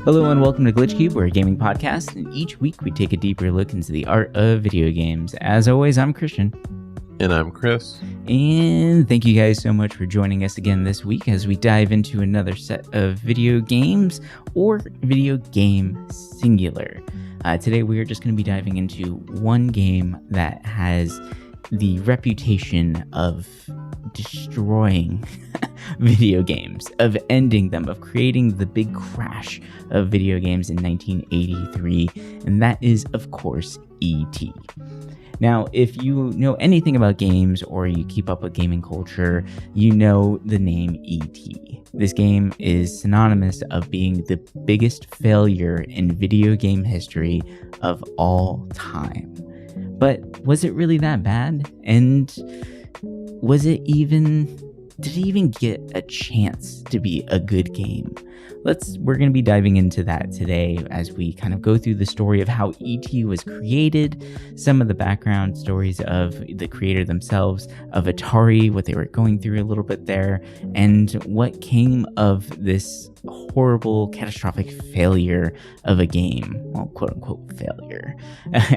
Hello and welcome to Glitch Cube, we're a gaming podcast, and each week we take a deeper look into the art of video games. As always, I'm Christian. And I'm Chris. And thank you guys so much for joining us again this week as we dive into another set of video games, or video game singular. Today we are just going to be diving into one game that has the reputation of destroying video games, of ending them, of creating the big crash of video games in 1983, and that is, of course, E.T. Now, if you know anything about games or you keep up with gaming culture, you know the name E.T. This game is synonymous of being the biggest failure in video game history of all time. But was it really that bad? And did it even get a chance to be a good game? We're going to be diving into that today as we kind of go through the story of how E.T. was created, some of the background stories of the creator themselves, of Atari, what they were going through a little bit there, and what came of this horrible, catastrophic failure of a game. Well, quote-unquote failure.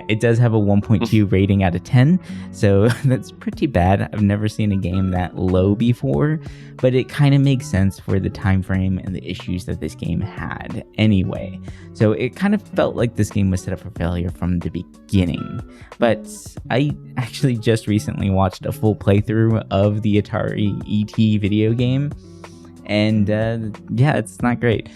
It does have a 1.2 rating out of 10, so that's pretty bad. I've never seen a game that low before, but it kind of makes sense for the time frame and the issues that this game had anyway. So it kind of felt like this game was set up for failure from the beginning. But I actually just recently watched a full playthrough of the Atari E.T. video game, and it's not great.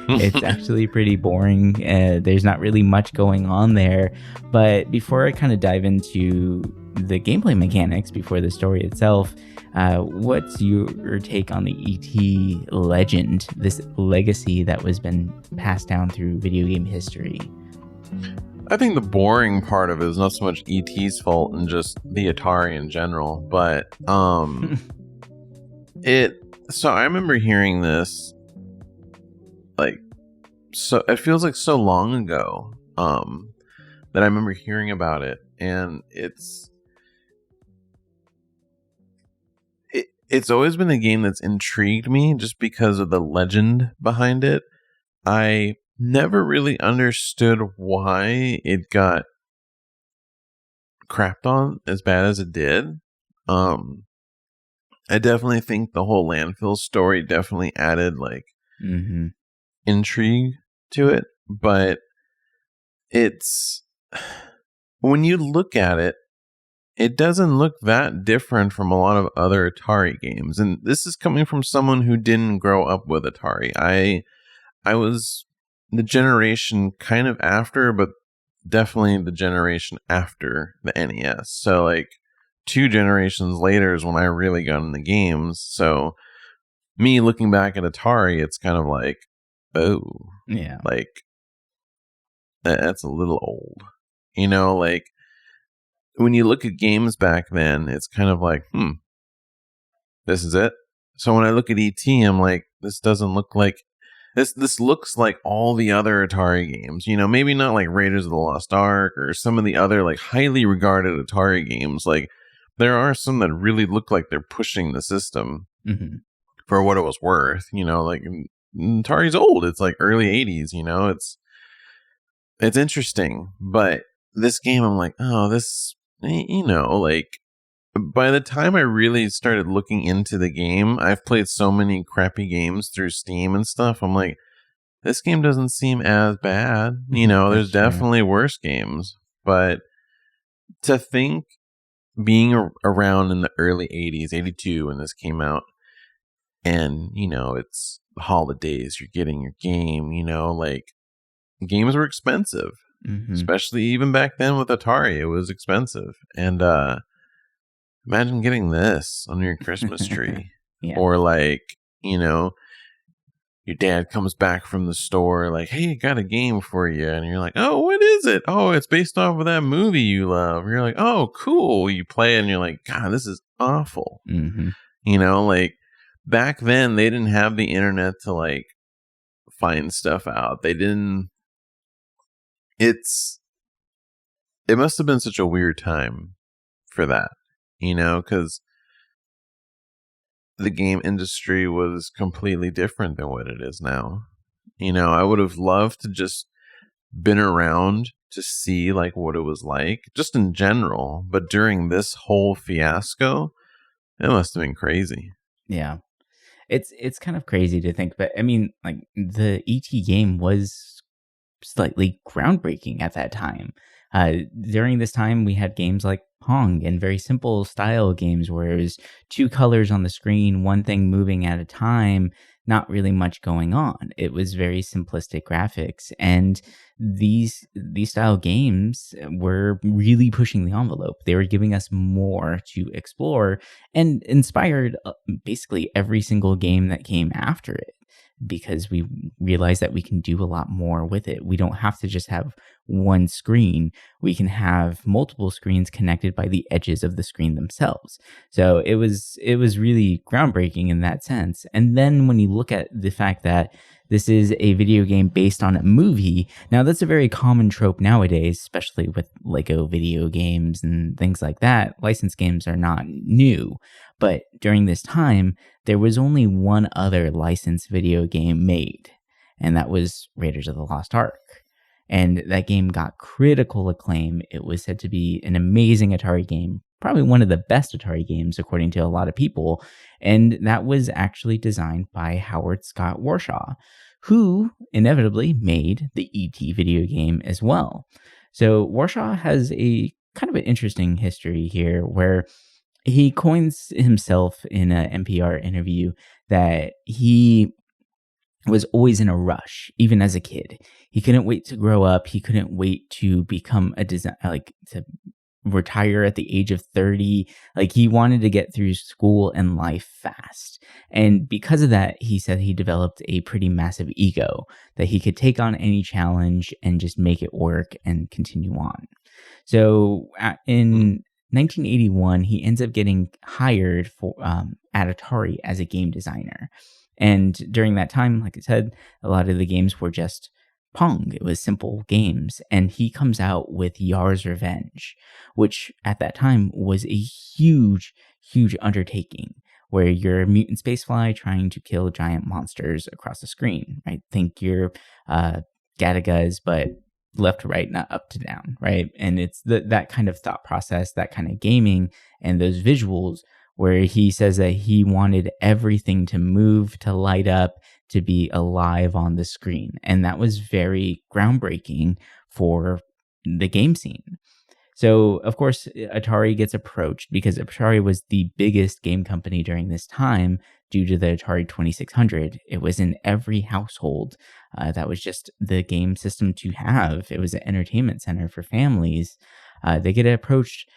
It's actually pretty boring. There's not really much going on there. But before I kind of dive into the gameplay mechanics, before the story itself, what's your take on the E.T. legend, this legacy that was been passed down through video game history? I think the boring part of it is not so much E.T.'s fault and just the Atari in general, but So I remember hearing this, so it feels like so long ago, that I remember hearing about it, and it's always been a game that's intrigued me just because of the legend behind it. I never really understood why it got crapped on as bad as it did. I definitely think the whole landfill story definitely added intrigue to it, but when you look at it, it doesn't look that different from a lot of other Atari games. And this is coming from someone who didn't grow up with Atari. I was the generation kind of after, but definitely the generation after the NES. So 2 generations later is when I really got into games. So me looking back at Atari, it's kind of like, oh, yeah, that's a little old. When you look at games back then, it's kind of like, this is it. So when I look at E.T., I'm like, this doesn't look like this looks like all the other Atari games. Maybe not like Raiders of the Lost Ark or some of the other highly regarded Atari games. There are some that really look like they're pushing the system for what it was worth. Atari's old. It's early 80s, it's interesting. But this game, I'm like, oh, this, by the time I really started looking into the game, I've played so many crappy games through Steam and stuff. I'm like, this game doesn't seem as bad. There's definitely worse games. But to think, being around in the early 80s, 82 when this came out, and, it's the holidays, you're getting your game, games were expensive, especially even back then with Atari, it was expensive. And imagine getting this on your Christmas tree. Yeah. Or your dad comes back from the store hey, I got a game for you, and you're like, oh, what is it? Oh, it's based off of that movie you love. You're like, oh, cool. You play it and you're like, God, this is awful. Back then they didn't have the internet to find stuff out. They didn't. It must have been such a weird time for that, because the game industry was completely different than what it is now. I would have loved to just been around to see like what it was like just in general, but during this whole fiasco, it must have been crazy. Yeah. It's kind of crazy to think, but I mean, like the ET game was slightly groundbreaking at that time. During this time, we had games like Pong and very simple style games where it was two colors on the screen, one thing moving at a time, not really much going on. It was very simplistic graphics, and these style games were really pushing the envelope. They were giving us more to explore and inspired basically every single game that came after it, because we realize that we can do a lot more with it. We don't have to just have one screen. We can have multiple screens connected by the edges of the screen themselves. So it was really groundbreaking in that sense. And then when you look at the fact that this is a video game based on a movie, now that's a very common trope nowadays, especially with Lego video games and things like that. Licensed games are not new, but during this time, there was only one other licensed video game made, and that was Raiders of the Lost Ark. And that game got critical acclaim. It was said to be an amazing Atari game, probably one of the best Atari games, according to a lot of people. And that was actually designed by Howard Scott Warshaw, who inevitably made the E.T. video game as well. So Warshaw has a kind of an interesting history here where he coins himself in an NPR interview that he was always in a rush, even as a kid. He couldn't wait to grow up. He couldn't wait to become a design, like to retire at the age of 30. Like he wanted to get through school and life fast. And because of that, he said he developed a pretty massive ego that he could take on any challenge and just make it work and continue on. So in 1981, he ends up getting hired for at Atari as a game designer. And during that time, like I said, a lot of the games were just Pong. It was simple games. And he comes out with Yar's Revenge, which at that time was a huge, huge undertaking where you're a mutant spacefly trying to kill giant monsters across the screen, right? Think you're Gatagas, but left to right, not up to down, right? And it's that kind of thought process, that kind of gaming, and those visuals where he says that he wanted everything to move, to light up, to be alive on the screen. And that was very groundbreaking for the game scene. So, of course, Atari gets approached because Atari was the biggest game company during this time due to the Atari 2600. It was in every household. That was just the game system to have. It was an entertainment center for families. They get approached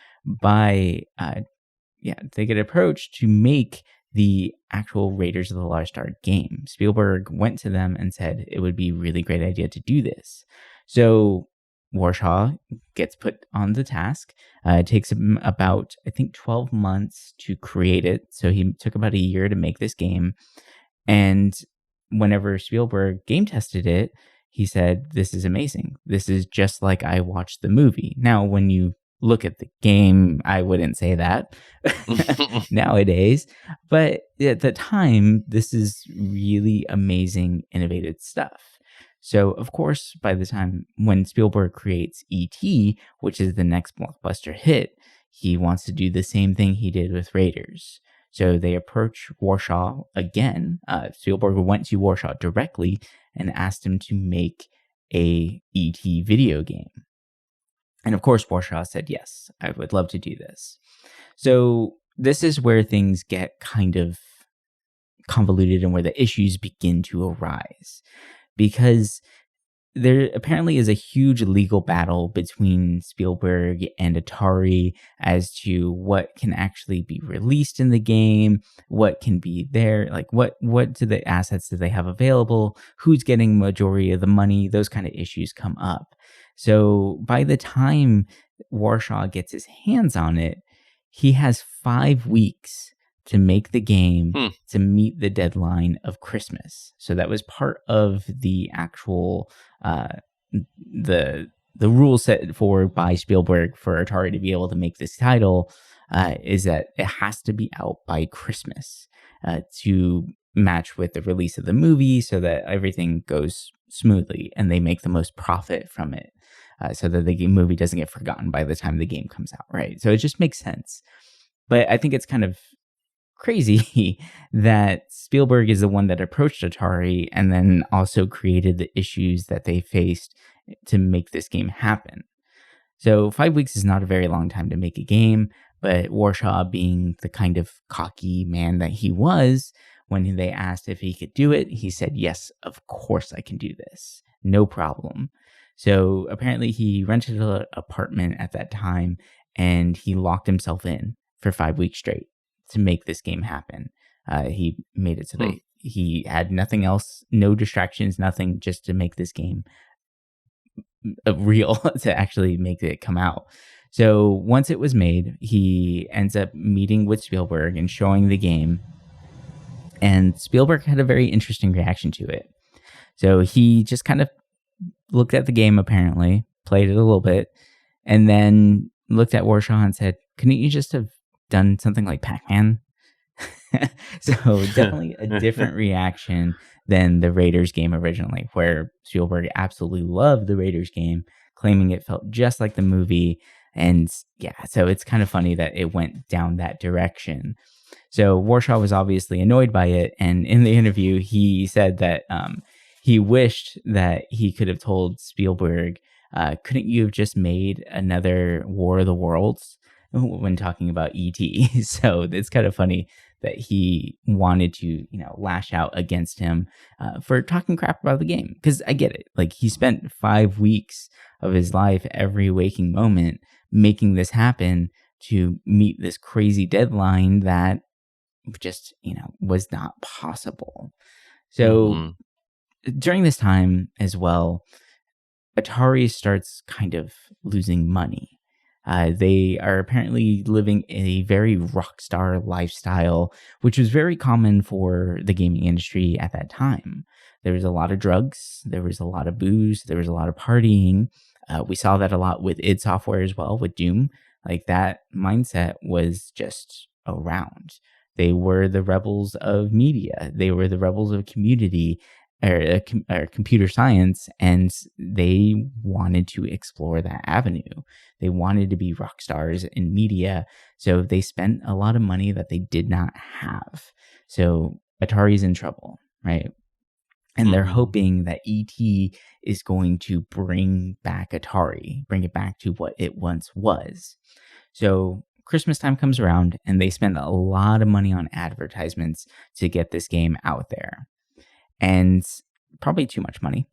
to make the actual Raiders of the Lost Ark game. Spielberg went to them and said it would be a really great idea to do this. So Warshaw gets put on the task. It takes him about, I think, 12 months to create it. So he took about a year to make this game. And whenever Spielberg game tested it, he said, "This is amazing. This is just like I watched the movie." Now, when you look at the game, I wouldn't say that nowadays. But at the time, this is really amazing, innovative stuff. So, of course, by the time when Spielberg creates E.T., which is the next blockbuster hit, he wants to do the same thing he did with Raiders. So they approach Warshaw again. Spielberg went to Warshaw directly and asked him to make a E.T. video game. And of course, Warshaw said, "Yes, I would love to do this." So this is where things get kind of convoluted and where the issues begin to arise. Because there apparently is a huge legal battle between Spielberg and Atari as to what can actually be released in the game, what can be there, like what do the assets do they have available, who's getting majority of the money, those kind of issues come up. So by the time Warshaw gets his hands on it, he has 5 weeks to make the game to meet the deadline of Christmas. So that was part of the actual the rule set forward by Spielberg for Atari to be able to make this title is that it has to be out by Christmas to match with the release of the movie so that everything goes smoothly and they make the most profit from it, so that the movie doesn't get forgotten by the time the game comes out, right? So it just makes sense. But I think it's kind of crazy that Spielberg is the one that approached Atari and then also created the issues that they faced to make this game happen. So 5 weeks is not a very long time to make a game, but Warshaw, being the kind of cocky man that he was, when they asked if he could do it, he said, yes, of course I can do this. No problem. So apparently he rented an apartment at that time and he locked himself in for 5 weeks straight to make this game happen. He made it so that he had nothing else, no distractions, nothing, just to make this game real, to actually make it come out. So once it was made, he ends up meeting with Spielberg and showing the game. And Spielberg had a very interesting reaction to it. So he just kind of looked at the game, apparently, played it a little bit, and then looked at Warshaw and said, couldn't you just have done something like Pac-Man? So definitely a different reaction than the Raiders game originally, where Spielberg absolutely loved the Raiders game, claiming it felt just like the movie. And yeah, so it's kind of funny that it went down that direction. So Warshaw was obviously annoyed by it. And in the interview, he said that he wished that he could have told Spielberg, couldn't you have just made another War of the Worlds, when talking about E.T. So it's kind of funny that he wanted to, lash out against him for talking crap about the game. Because I get it. Like, he spent 5 weeks of his life, every waking moment, making this happen to meet this crazy deadline that just, was not possible. So during this time as well, Atari starts kind of losing money. They are apparently living a very rock star lifestyle, which was very common for the gaming industry at that time. There was a lot of drugs, there was a lot of booze, there was a lot of partying. We saw that a lot with id Software as well, with Doom. Like, that mindset was just around. They were the rebels of media. They were the rebels of community, or computer science, and they wanted to explore that avenue. They wanted to be rock stars in media, so they spent a lot of money that they did not have. So Atari's in trouble, right? And they're hoping that E.T. is going to bring back Atari, bring it back to what it once was. So Christmas time comes around, and they spend a lot of money on advertisements to get this game out there. And probably too much money.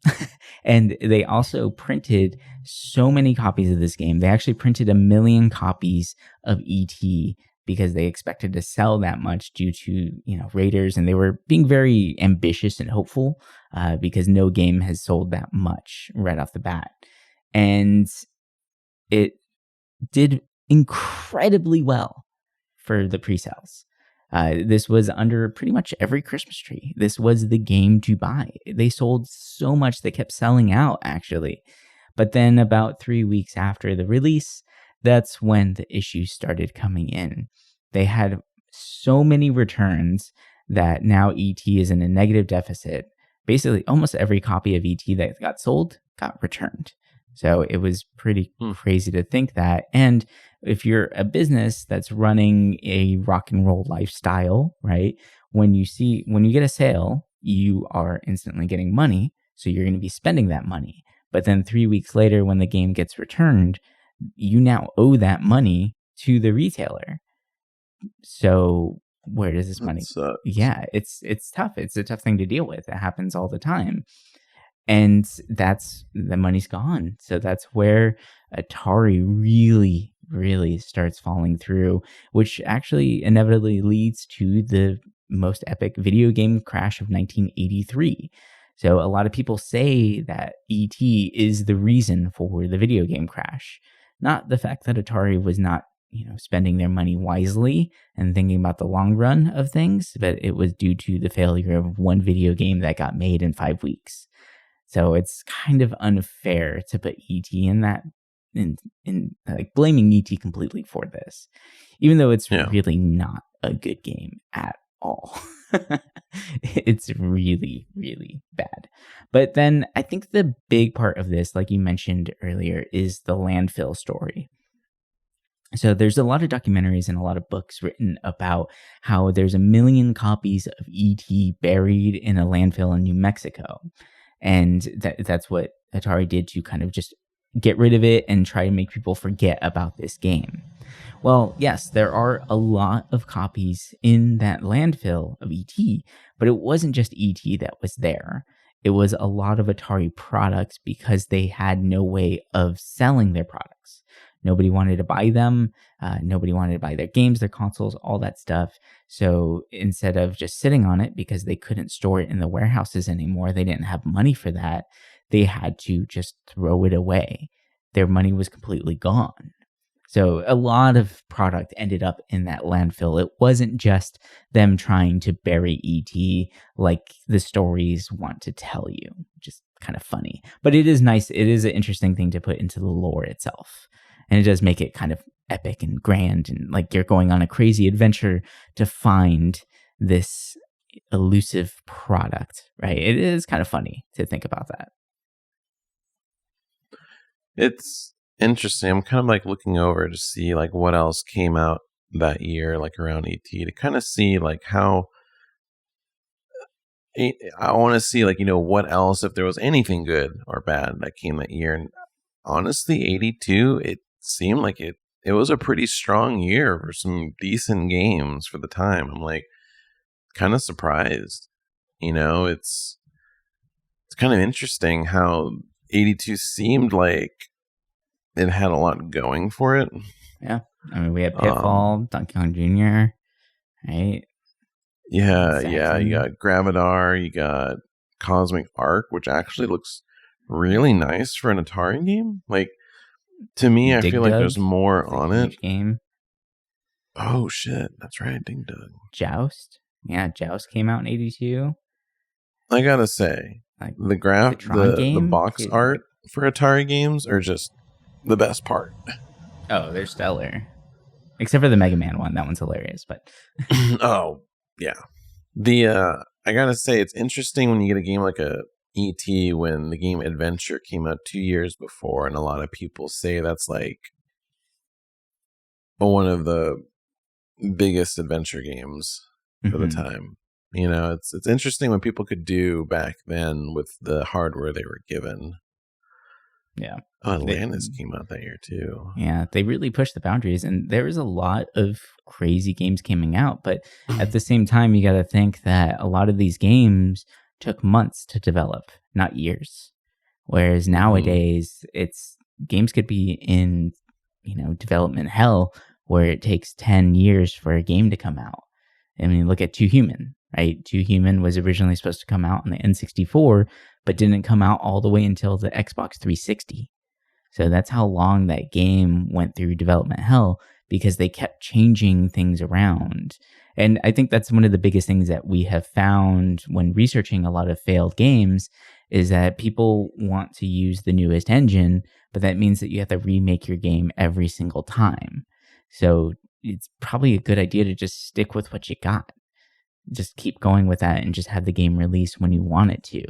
And they also printed so many copies of this game. They actually printed 1 million copies of E.T. because they expected to sell that much due to, Raiders. And they were being very ambitious and hopeful because no game has sold that much right off the bat. And it did incredibly well for the pre-sales. This was under pretty much every Christmas tree. This was the game to buy. They sold so much, they kept selling out, actually. But then about 3 weeks after the release, that's when the issues started coming in. They had so many returns that now E.T. is in a negative deficit. Basically, almost every copy of E.T. that got sold got returned. So it was pretty crazy to think that. And if you're a business that's running a rock and roll lifestyle, right? When you get a sale, you are instantly getting money. So you're going to be spending that money. But then 3 weeks later, when the game gets returned, you now owe that money to the retailer. So where does this money? Sucks. Yeah, it's tough. It's a tough thing to deal with. It happens all the time. And that's, the money's gone. So that's where Atari really, really starts falling through, which actually inevitably leads to the most epic video game crash of 1983. So a lot of people say that E.T. is the reason for the video game crash. Not the fact that Atari was not, spending their money wisely and thinking about the long run of things, but it was due to the failure of one video game that got made in 5 weeks. So it's kind of unfair to put E.T. in that, in like blaming E.T. completely for this, even though it's really not a good game at all. It's really, really bad. But then I think the big part of this, like you mentioned earlier, is the landfill story. So there's a lot of documentaries and a lot of books written about how there's a million copies of ET buried in a landfill in New Mexico. And that's what Atari did to kind of just get rid of it and try to make people forget about this game. Well, yes, there are a lot of copies in that landfill of ET, but it wasn't just ET that was there. It was a lot of Atari products because they had no way of selling their products. Nobody wanted to buy them. Nobody wanted to buy their games, their consoles, all that stuff. So instead of just sitting on it because they couldn't store it in the warehouses anymore, they didn't have money for that. They had to just throw it away. Their money was completely gone. So a lot of product ended up in that landfill. It wasn't just them trying to bury ET like the stories want to tell you. Just kind of funny. But it is nice. It is an interesting thing to put into the lore itself. And it does make it kind of epic and grand and like you're going on a crazy adventure to find this elusive product, right? It is kind of funny to think about that. It's interesting. I'm kind of like looking over to see like what else came out that year, like around ET, to kind of see like how I want to see like, what else, if there was anything good or bad that came that year. And honestly, 82, it seemed like it was a pretty strong year for some decent games for the time. I'm like kind of surprised. It's kind of interesting how 82 seemed like it had a lot going for it. Yeah. I mean, we had Pitfall, Donkey Kong Jr., right? Yeah, yeah. You got Gravidar, you got Cosmic Arc, which actually looks really nice for an Atari game. Like, to me, I feel like there's more on it. Game. Oh, shit. That's right. Ding Dug. Joust. Yeah, Joust came out in 82. I gotta say, like the box art for Atari games are just the best part. Oh, they're stellar. Except for the Mega Man one. That one's hilarious, but oh, yeah. I gotta say, it's interesting when you get a game like a E.T. when the game Adventure came out 2 years before, and a lot of people say that's like one of the biggest adventure games for the time. It's interesting what people could do back then with the hardware they were given. Yeah. Oh, Atlantis came out that year too. Yeah, they really pushed the boundaries, and there was a lot of crazy games coming out. But at the same time, you got to think that a lot of these games took months to develop, not years. Whereas nowadays, games could be in development hell where it takes 10 years for a game to come out. I mean, look at Too Human, right? Too Human was originally supposed to come out on the N64, but didn't come out all the way until the Xbox 360. So that's how long that game went through development hell, because they kept changing things around. And I think that's one of the biggest things that we have found when researching a lot of failed games is that people want to use the newest engine, but that means that you have to remake your game every single time. So it's probably a good idea to just stick with what you got. Just keep going with that and just have the game released when you want it to,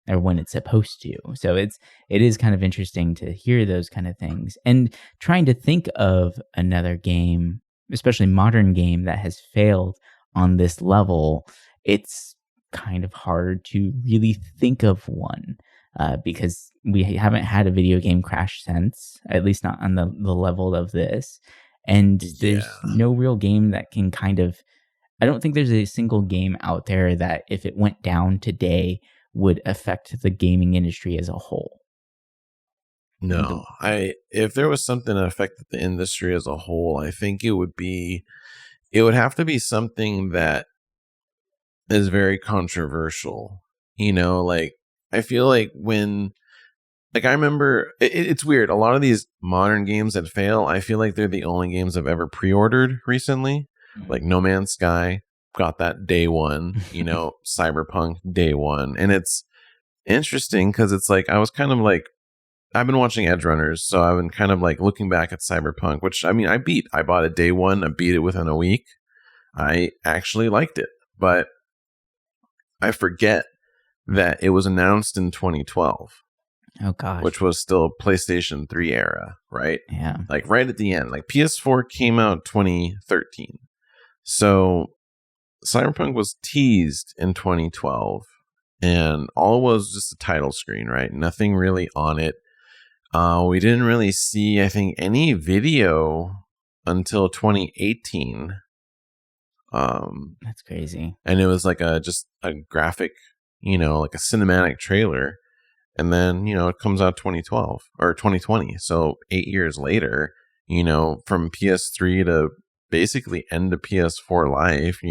or when it's supposed to. So it is kind of interesting to hear those kind of things, and trying to think of another game, especially modern game, that has failed on this level. It's kind of hard to really think of one because we haven't had a video game crash since, at least not on the level of this. And there's no real game that can I don't think there's a single game out there that if it went down today would affect the gaming industry as a whole. No, if there was something that affected the industry as a whole, I think it would have to be something that is very controversial. Like I feel like I remember it's weird. A lot of these modern games that fail, I feel like they're the only games I've ever pre-ordered recently. Like No Man's Sky, got that day one, Cyberpunk day one. And it's interesting because it's like, I was kind of like, I've been watching Edge Runners, so I've been kind of like looking back at Cyberpunk, which I bought it day one. I beat it within a week. I actually liked it. but I forget that it was announced in 2012. Oh gosh. Which was still PlayStation 3 era, right? Yeah. Like right at the end. Like PS4 came out 2013. So Cyberpunk was teased in 2012, and all it was just a title screen, right? Nothing really on it. We didn't really see, I think, any video until 2018. That's crazy. And it was like just a graphic, like a cinematic trailer. And then, it comes out 2012 or 2020. So 8 years later, from PS3 to basically end of PS4 life,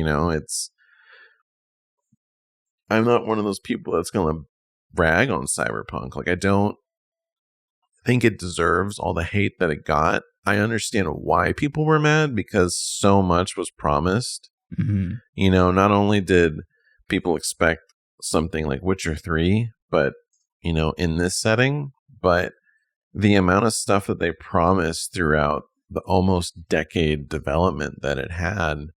I'm not one of those people that's going to brag on Cyberpunk. Like, I don't think it deserves all the hate that it got. I understand why people were mad because so much was promised. Mm-hmm. Not only did people expect something like Witcher 3, but in this setting, but the amount of stuff that they promised throughout the almost decade development that it had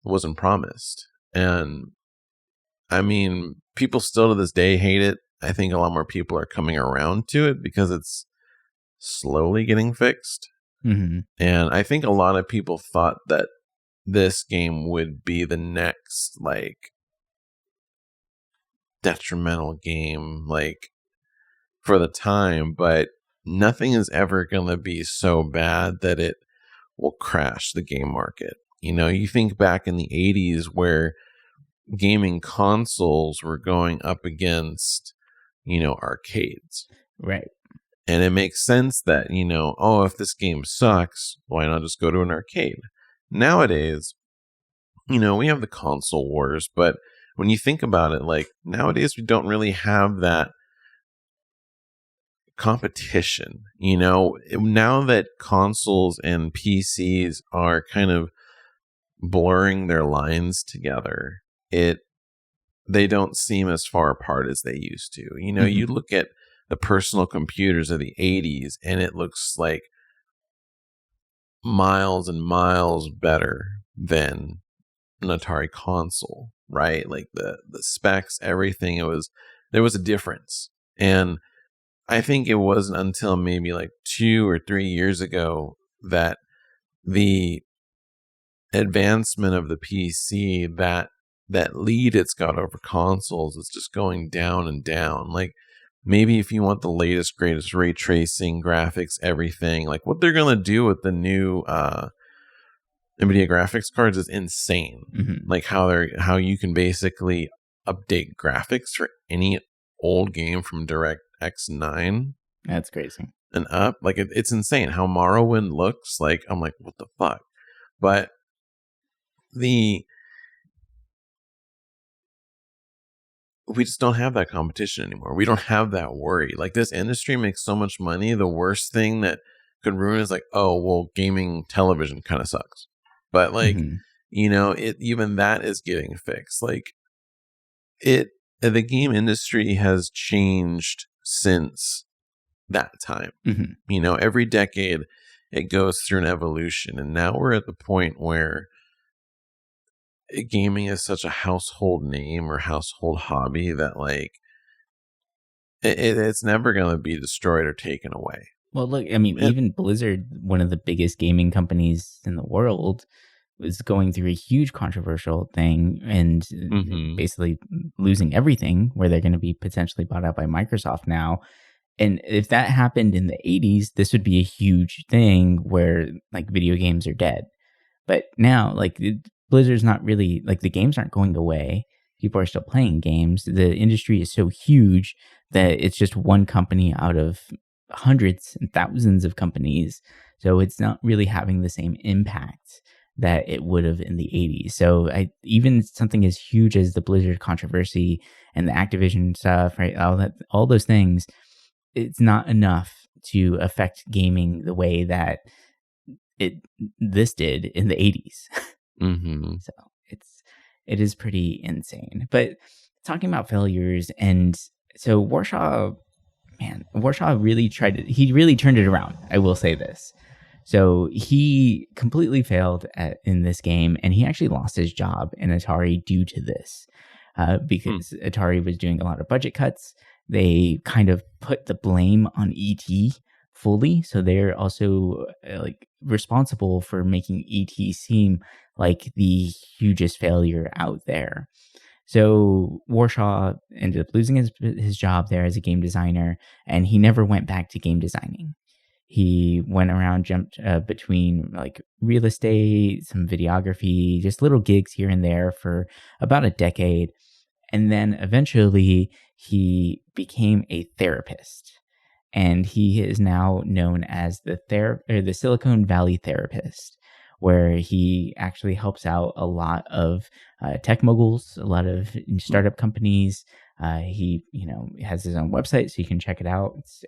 wasn't promised. And I mean, people still to this day hate it. I think a lot more people are coming around to it because it's slowly getting fixed. Mm-hmm. And I think a lot of people thought that this game would be the next, like, detrimental game, like, for the time, but nothing is ever going to be so bad that it will crash the game market. You think back in the 80s where gaming consoles were going up against, arcades. Right. And it makes sense that, if this game sucks, why not just go to an arcade? Nowadays, we have the console wars, but when you think about it, like, nowadays we don't really have that competition. Now that consoles and PCs are kind of blurring their lines together, they don't seem as far apart as they used to. Mm-hmm. You look at the personal computers of the 80s and it looks like miles and miles better than an Atari console, right? Like the specs, everything, there was a difference. And I think it wasn't until maybe like 2 or 3 years ago that the advancement of the PC, that lead it's got over consoles, is just going down and down. Like, maybe if you want the latest, greatest ray tracing, graphics, everything, like what they're going to do with the new NVIDIA graphics cards is insane. Mm-hmm. Like how you can basically update graphics for any old game from DirectX 9. That's crazy. And up. Like, it's insane how Morrowind looks. Like, I'm like, what the fuck? But we just don't have that competition anymore. We don't have that worry. Like, this industry makes so much money. The worst thing that could ruin is like, oh, well, gaming television kind of sucks. But like, even that is getting fixed. Like, the game industry has changed since that time. Mm-hmm. Every decade it goes through an evolution, and now we're at the point where gaming is such a household name or household hobby that, like, it's never going to be destroyed or taken away. Well, look, I mean, even Blizzard, one of the biggest gaming companies in the world, was going through a huge controversial thing and basically losing everything, where they're going to be potentially bought out by Microsoft now. And if that happened in the 80s, this would be a huge thing where, like, video games are dead. But now, like, Blizzard's not really, like, the games aren't going away. People are still playing games. The industry is so huge that it's just one company out of hundreds and thousands of companies. So it's not really having the same impact that it would have in the 80s. So even something as huge as the Blizzard controversy and the Activision stuff, right? All those things, it's not enough to affect gaming the way that this did in the 80s. So it is pretty insane. But talking about failures, and so Warsaw really turned it around. I will say this. So he completely failed in this game, and he actually lost his job in Atari due to this, because Atari was doing a lot of budget cuts. They kind of put the blame on ET fully, so they're also like responsible for making ET seem like the hugest failure out there. So Warshaw ended up losing his job there as a game designer, and he never went back to game designing. He went around, jumped between like real estate, some videography, just little gigs here and there for about a decade. And then eventually he became a therapist. And he is now known as the Silicon Valley therapist, where he actually helps out a lot of tech moguls, a lot of startup companies. He, has his own website, so you can check it out. It's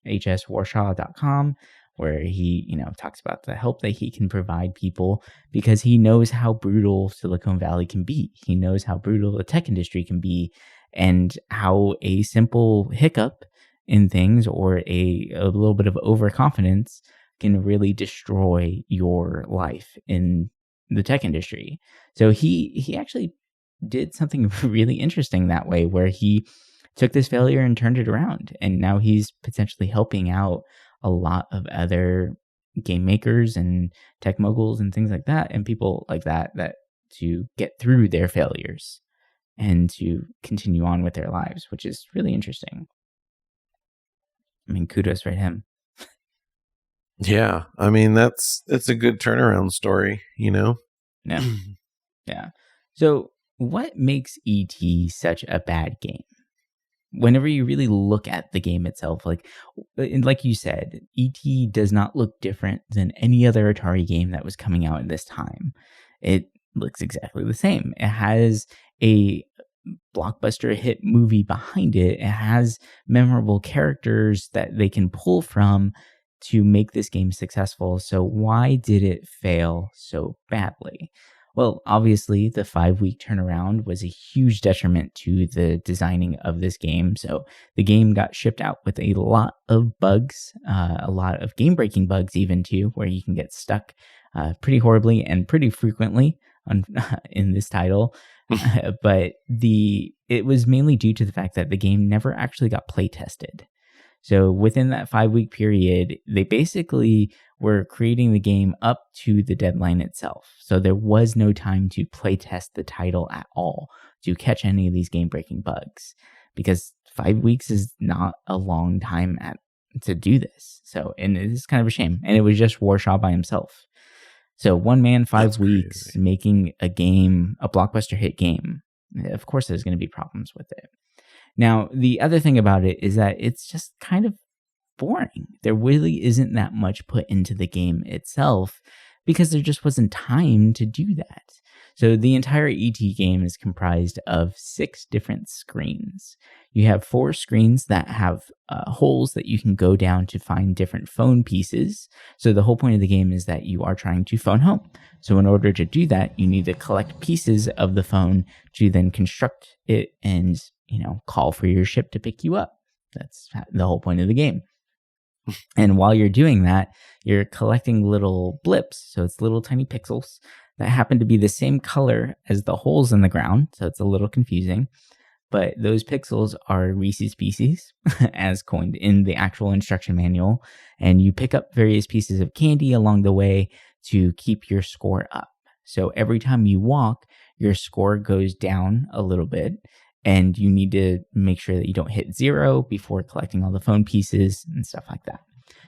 hswarshaw.com, where he, talks about the help that he can provide people because he knows how brutal Silicon Valley can be. He knows how brutal the tech industry can be and how a simple hiccup in things or a little bit of overconfidence can really destroy your life in the tech industry. So he actually did something really interesting that way, where he took this failure and turned it around. And now he's potentially helping out a lot of other game makers and tech moguls and things like that, and people like that to get through their failures and to continue on with their lives, which is really interesting. I mean, kudos for him. Yeah, I mean it's a good turnaround story, Yeah. Yeah. So what makes E.T. such a bad game? Whenever you really look at the game itself, like you said, E.T. does not look different than any other Atari game that was coming out at this time. It looks exactly the same. It has a blockbuster hit movie behind it. It has memorable characters that they can pull from to make this game successful. So why did it fail so badly? Well, obviously, the 5-week turnaround was a huge detriment to the designing of this game. So the game got shipped out with a lot of bugs, a lot of game-breaking bugs even too, where you can get stuck pretty horribly and pretty frequently in this title. But it was mainly due to the fact that the game never actually got play tested. So within that 5-week period, they basically were creating the game up to the deadline itself. So there was no time to play test the title at all to catch any of these game-breaking bugs, because 5 weeks is not a long time to do this. So, and it is kind of a shame. And it was just Warshaw by himself. So one man, 5 weeks, making a game, a blockbuster hit game. Of course, there's going to be problems with it. Now, the other thing about it is that it's just kind of boring. There really isn't that much put into the game itself because there just wasn't time to do that. So the entire ET game is comprised of 6 different screens. You have 4 screens that have holes that you can go down to find different phone pieces. So the whole point of the game is that you are trying to phone home. So in order to do that, you need to collect pieces of the phone to then construct it and, call for your ship to pick you up. That's the whole point of the game. And while you're doing that, you're collecting little blips. So it's little tiny pixels that happen to be the same color as the holes in the ground. So it's a little confusing. But those pixels are Reese's Pieces, as coined in the actual instruction manual. And you pick up various pieces of candy along the way to keep your score up. So every time you walk, your score goes down a little bit. And you need to make sure that you don't hit 0 before collecting all the phone pieces and stuff like that.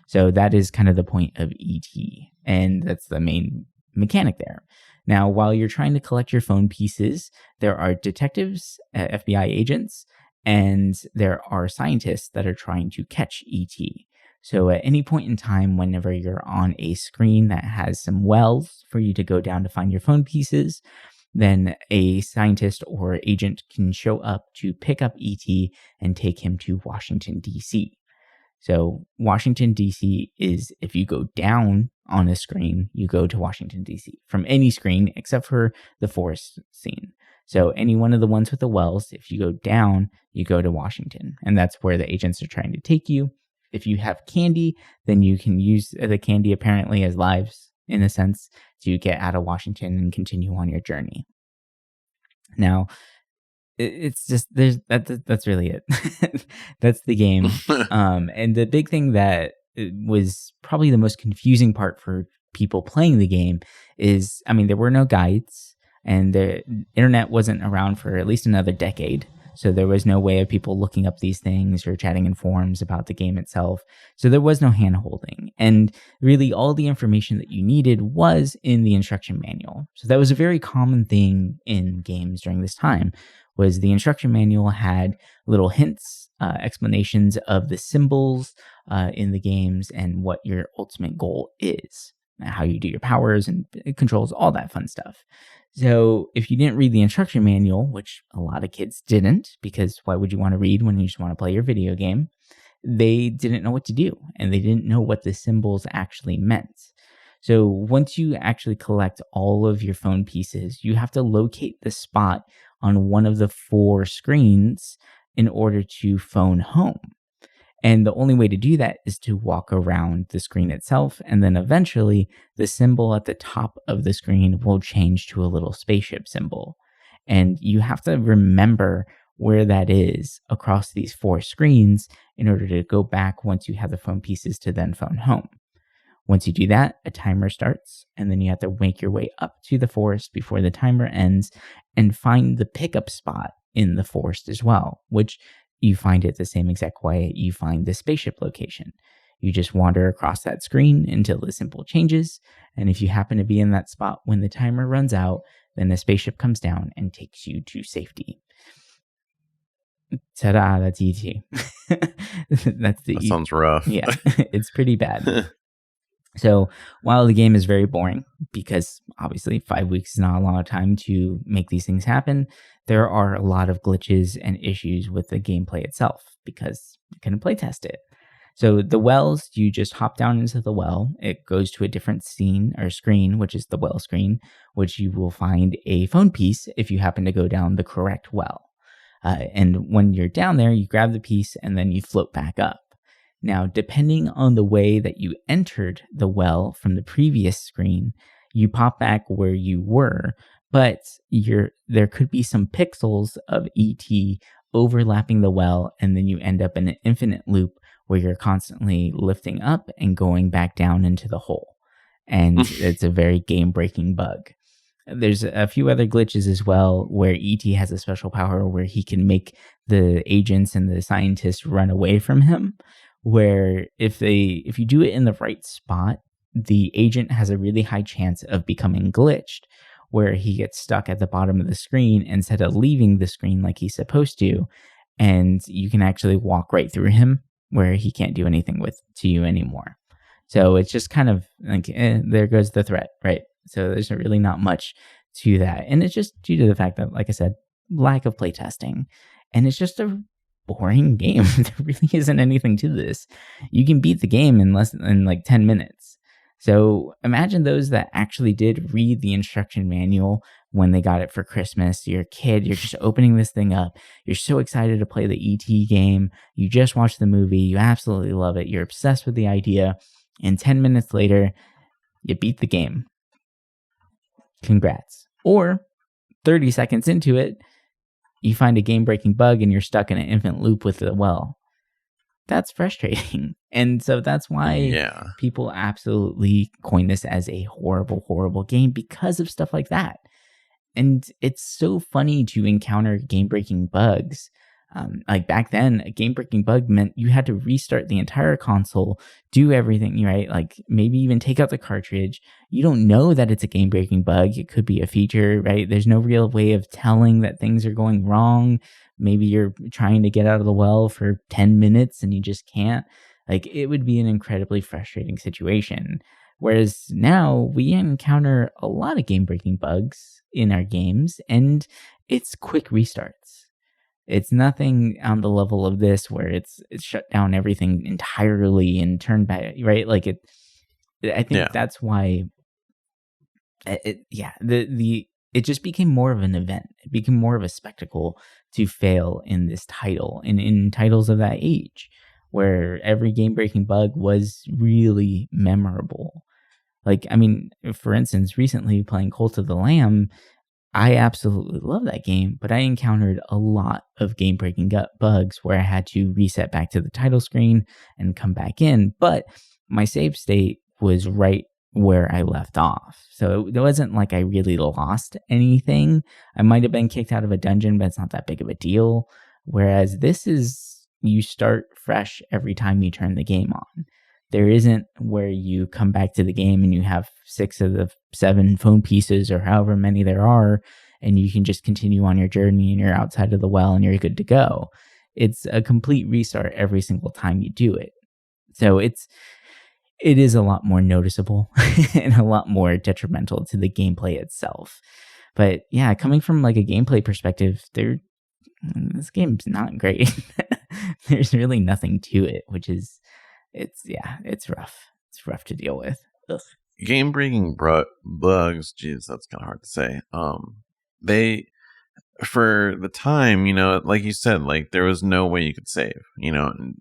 So that is kind of the point of ET. And that's the main mechanic there. Now, while you're trying to collect your phone pieces, there are detectives, FBI agents, and there are scientists that are trying to catch ET. So at any point in time, whenever you're on a screen that has some wells for you to go down to find your phone pieces, then a scientist or agent can show up to pick up ET and take him to Washington, D.C. So Washington, D.C. is, if you go down on a screen, you go to Washington, D.C. from any screen except for the forest scene. So any one of the ones with the wells, if you go down, you go to Washington. And that's where the agents are trying to take you. If you have candy, then you can use the candy apparently as lives, in a sense, to get out of Washington and continue on your journey. Now, it's just that's really it. That's the game. And the big thing that was probably the most confusing part for people playing the game is, I mean, there were no guides, and the internet wasn't around for at least another decade. So there was no way of people looking up these things or chatting in forums about the game itself. So there was no hand-holding. And really all the information that you needed was in the instruction manual. So that was a very common thing in games during this time, was the instruction manual had little hints, explanations of the symbols in the games and what your ultimate goal is, how you do your powers and controls, all that fun stuff. So if you didn't read the instruction manual, which a lot of kids didn't, because why would you want to read when you just want to play your video game? They didn't know what to do, and they didn't know what the symbols actually meant. So once you actually collect all of your phone pieces, you have to locate the spot on one of the 4 screens in order to phone home. And the only way to do that is to walk around the screen itself, and then eventually the symbol at the top of the screen will change to a little spaceship symbol. And you have to remember where that is across these 4 screens in order to go back once you have the phone pieces to then phone home. Once you do that, a timer starts, and then you have to make your way up to the forest before the timer ends and find the pickup spot in the forest as well, which you find it the same exact way you find the spaceship location. You just wander across that screen until the symbol changes, and if you happen to be in that spot when the timer runs out, then the spaceship comes down and takes you to safety. Ta-da, that's E.T. That sounds rough. Yeah, it's pretty bad. So while the game is very boring, because obviously 5 weeks is not a lot of time to make these things happen, there are a lot of glitches and issues with the gameplay itself because you couldn't playtest it. So the wells, you just hop down into the well. It goes to a different scene or screen, which is the well screen, which you will find a phone piece if you happen to go down the correct well. And when you're down there, you grab the piece and then you float back up. Now, depending on the way that you entered the well from the previous screen, you pop back where you were, but there could be some pixels of ET overlapping the well, and then you end up in an infinite loop where you're constantly lifting up and going back down into the hole. And it's a very game-breaking bug. There's a few other glitches as well where ET has a special power where he can make the agents and the scientists run away from him, where if you do it in the right spot, the agent has a really high chance of becoming glitched, where he gets stuck at the bottom of the screen instead of leaving the screen like he's supposed to, and you can actually walk right through him where he can't do anything to you anymore. So it's just kind of like, there goes the threat, right? So there's really not much to that. And it's just due to the fact that, like I said, lack of playtesting. And it's just a boring game. There really isn't anything to this. You can beat the game in less than like 10 minutes. So imagine those that actually did read the instruction manual when they got it for Christmas. You're a kid, you're just opening this thing up. You're so excited to play the ET game. You just watched the movie. You absolutely love it. You're obsessed with the idea. And 10 minutes later, you beat the game. Congrats. Or 30 seconds into it, you find a game-breaking bug and you're stuck in an infinite loop with the well. That's frustrating. And so that's why people absolutely coin this as a horrible, horrible game because of stuff like that. And it's so funny to encounter game-breaking bugs. Like back then, a game-breaking bug meant you had to restart the entire console, do everything, right? Like maybe even take out the cartridge. You don't know that it's a game-breaking bug. It could be a feature, right? There's no real way of telling that things are going wrong. Maybe you're trying to get out of the well for 10 minutes and you just can't. Like it would be an incredibly frustrating situation. Whereas now we encounter a lot of game-breaking bugs in our games and it's quick restarts. It's nothing on the level of this where it's shut down everything entirely and turned back, right? Like I think that's why it just became more of an event. It became more of a spectacle to fail in this title and in titles of that age, where every game-breaking bug was really memorable. Like, I mean, for instance, recently playing Cult of the Lamb, I absolutely love that game, but I encountered a lot of game-breaking bugs where I had to reset back to the title screen and come back in, but my save state was right where I left off. So it wasn't like I really lost anything. I might have been kicked out of a dungeon, but it's not that big of a deal. Whereas this is, you start fresh every time you turn the game on. There isn't where you come back to the game and you have 6 of the 7 phone pieces or however many there are, and you can just continue on your journey and you're outside of the well and you're good to go. It's a complete restart every single time you do it. So it is a lot more noticeable and a lot more detrimental to the gameplay itself. But yeah, coming from like a gameplay perspective, this game's not great. There's really nothing to it, which is, it's rough. It's rough to deal with. Ugh. Game breaking bugs, geez, that's kind of hard to say. They, for the time, like you said, like there was no way you could save.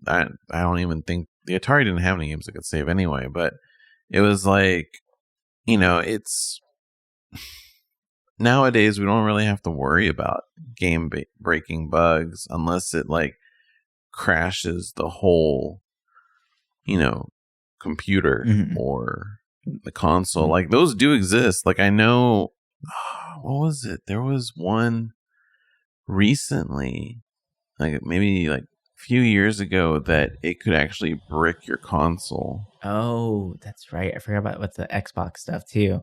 I don't even think the Atari didn't have any games that could save anyway. But it was like, it's nowadays we don't really have to worry about game breaking bugs unless it like crashes the whole computer or the console. Like those do exist. Like I know, what was it? There was one recently, like maybe like a few years ago, that it could actually brick your console. Oh, that's right. I forgot about with the Xbox stuff too.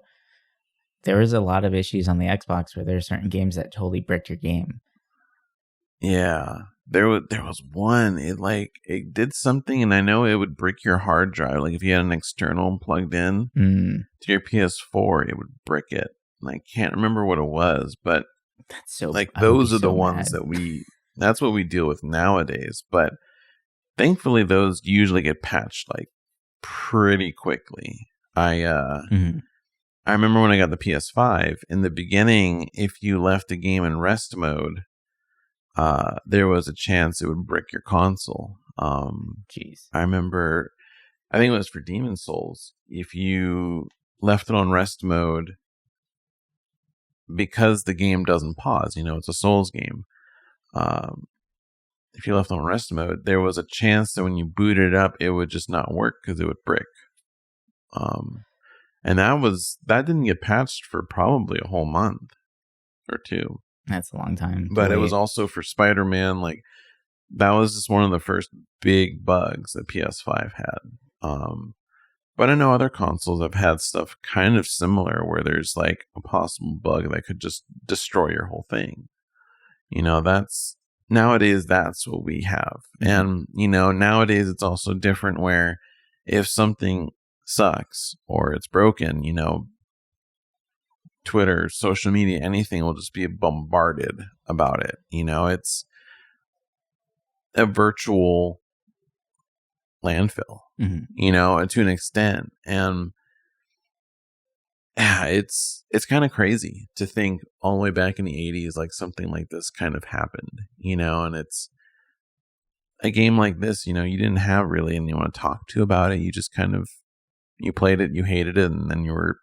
There was a lot of issues on the Xbox where there are certain games that totally bricked your game. Yeah. There was one, it did something, and I know it would brick your hard drive. Like if you had an external plugged in to your PS4, it would brick it. And I can't remember what it was, but that's so like those are the ones that that's what we deal with nowadays. But thankfully, those usually get patched like pretty quickly. I remember when I got the PS5 in the beginning, if you left a game in rest mode, there was a chance it would brick your console. Jeez. I remember, I think it was for Demon Souls. If you left it on rest mode, because the game doesn't pause, it's a Souls game. If you left on rest mode, there was a chance that when you booted it up, it would just not work because it would brick. And that didn't get patched for probably a whole month or two. That's a long time. But it was also for Spider-Man. Like that was just one of the first big bugs that PS5 had. But I know other consoles have had stuff kind of similar where there's like a possible bug that could just destroy your whole thing. Nowadays that's what we have. And, nowadays it's also different where if something sucks or it's broken, Twitter, social media, anything will just be bombarded about it. It's a virtual landfill, to an extent. And yeah, it's kind of crazy to think all the way back in the 80s, like something like this kind of happened, and it's a game like this, you didn't have really anyone to talk to about it. You just kind of, you played it, you hated it, and then you were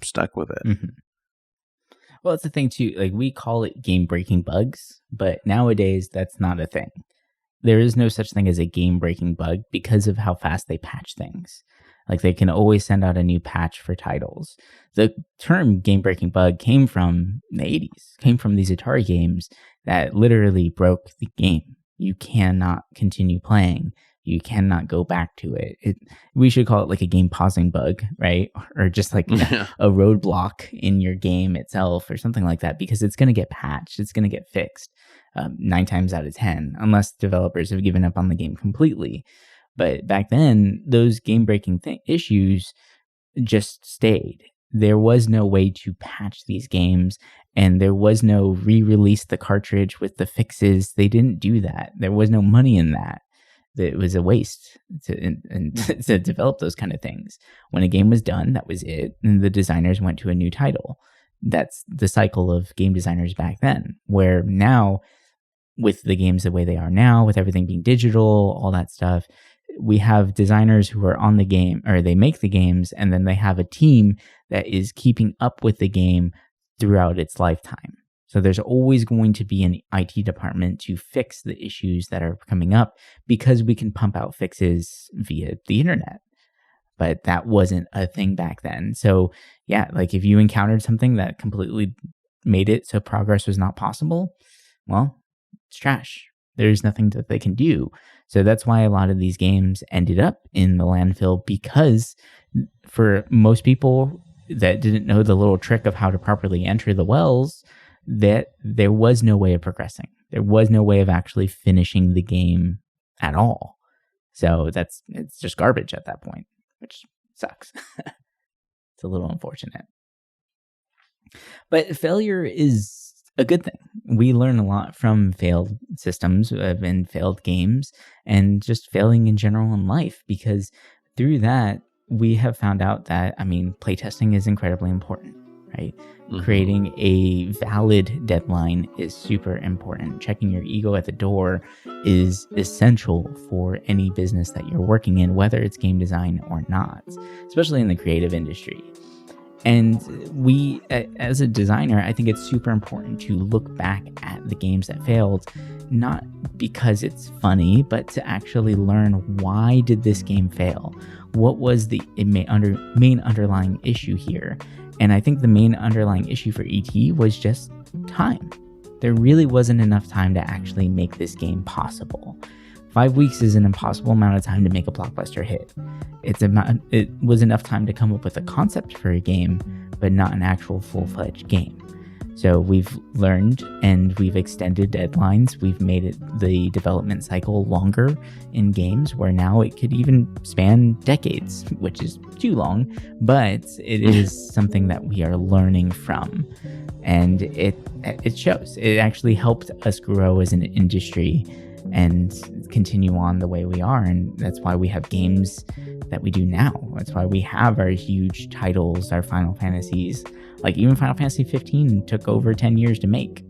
stuck with it. Well, it's the thing too, like we call it game breaking bugs, but nowadays that's not a thing. There is no such thing as a game breaking bug because of how fast they patch things. Like they can always send out a new patch for titles. The term game breaking bug came from the 80s, came from these Atari games that literally broke the game. You cannot continue playing. You cannot go back to it. We should call it like a game pausing bug, right? Or just like a roadblock in your game itself or something like that, because it's going to get patched. It's going to get fixed 9 times out of 10, unless developers have given up on the game completely. But back then, those game-breaking issues just stayed. There was no way to patch these games, and there was no re-release the cartridge with the fixes. They didn't do that. There was no money in that. It was a waste to develop those kind of things. When a game was done, that was it, and the designers went to a new title. That's the cycle of game designers back then, where now with the games the way they are now, with everything being digital, all that stuff, we have designers who are on the game, or they make the games, and then they have a team that is keeping up with the game throughout its lifetime. So there's always going to be an IT department to fix the issues that are coming up, because we can pump out fixes via the internet. But that wasn't a thing back then. So yeah, like if you encountered something that completely made it so progress was not possible, well, it's trash. There's nothing that they can do. So that's why a lot of these games ended up in the landfill, because for most people that didn't know the little trick of how to properly enter the wells, that there was no way of progressing. There was no way of actually finishing the game at all. So it's just garbage at that point, which sucks. It's a little unfortunate. But failure is a good thing. We learn a lot from failed systems and failed games, and just failing in general in life, because through that, we have found out that, playtesting is incredibly important, right? Mm-hmm. Creating a valid deadline is super important. Checking your ego at the door is essential for any business that you're working in, whether it's game design or not, especially in the creative industry. And we, as a designer, I think it's super important to look back at the games that failed, not because it's funny, but to actually learn, why did this game fail? What was the main underlying issue here? And I think the main underlying issue for ET was just time. There really wasn't enough time to actually make this game possible. 5 weeks is an impossible amount of time to make a blockbuster hit. It was enough time to come up with a concept for a game, but not an actual full-fledged game. So we've learned, and we've extended deadlines. We've made the development cycle longer in games, where now it could even span decades, which is too long, but it is something that we are learning from. And it shows. It actually helped us grow as an industry and continue on the way we are. And that's why we have games that we do now. That's why we have our huge titles, our Final Fantasies. Like even Final Fantasy 15 took over 10 years to make.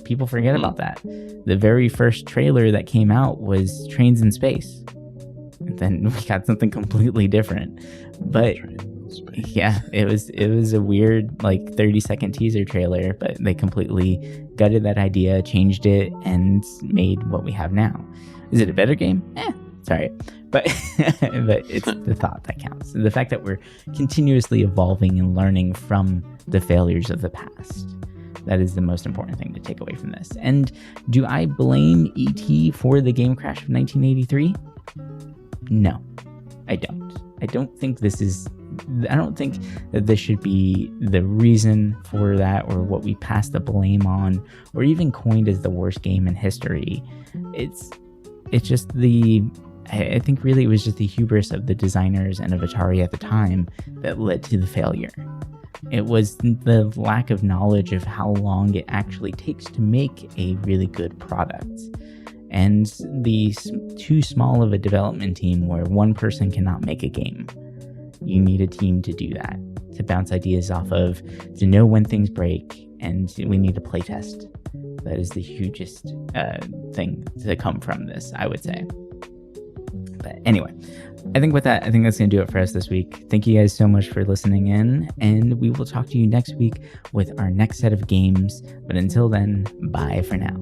People forget about that. The very first trailer that came out was Trains in Space. And then we got something completely different. But yeah, it was a weird 30-second teaser trailer, but they completely gutted that idea, changed it, and made what we have now. Is it a better game? Sorry. But but it's the thought that counts. The fact that we're continuously evolving and learning from the failures of the past. That is the most important thing to take away from this. And do I blame E.T. for the game crash of 1983? No, I don't. I don't think that this should be the reason for that, or what we pass the blame on, or even coined as the worst game in history. It's just I think really it was just the hubris of the designers and of Atari at the time that led to the failure. It was the lack of knowledge of how long it actually takes to make a really good product. And the too small of a development team where one person cannot make a game. You need a team to do that, to bounce ideas off of, to know when things break, and we need a playtest. That is the hugest thing to come from this, I would say. But anyway, I think that's going to do it for us this week. Thank you guys so much for listening in, and we will talk to you next week with our next set of games. But until then, bye for now.